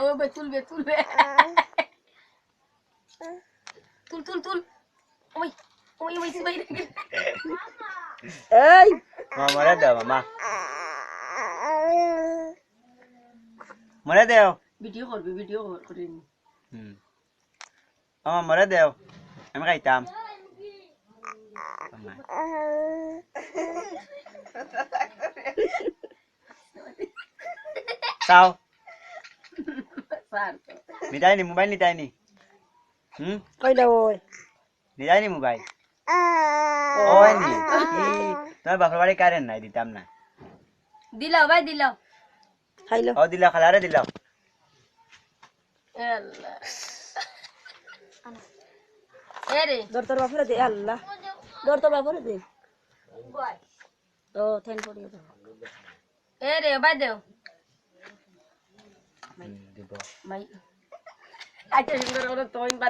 ও তুলবে তুলবে তুল তুল তুল ওই ওই ওই সবাই এই মরে দাও মামা মরে দাও ভিডিও করবে ভিডিও করে মামা মরে দাও আমি খাইতাম sao নিতাই নি মোবাইল নিতাই নি কইলা ওই নিতাই নি মোবাইল ওই নি তোমার বাপের বাড়ি কারেন্ট নাই দিতাম না দিলাও ভাই দিলাও খাইলো ও দিলাও খালারে দিলাও আল্লাহ এরে দর তোর বাপরে দে আল্লাহ দর তোর বাপরে দে তো থেন পড়িয়ে দাও এরে ভাই দেও দিব ভাই আচ্ছা সুন্দর করে তোই বাদ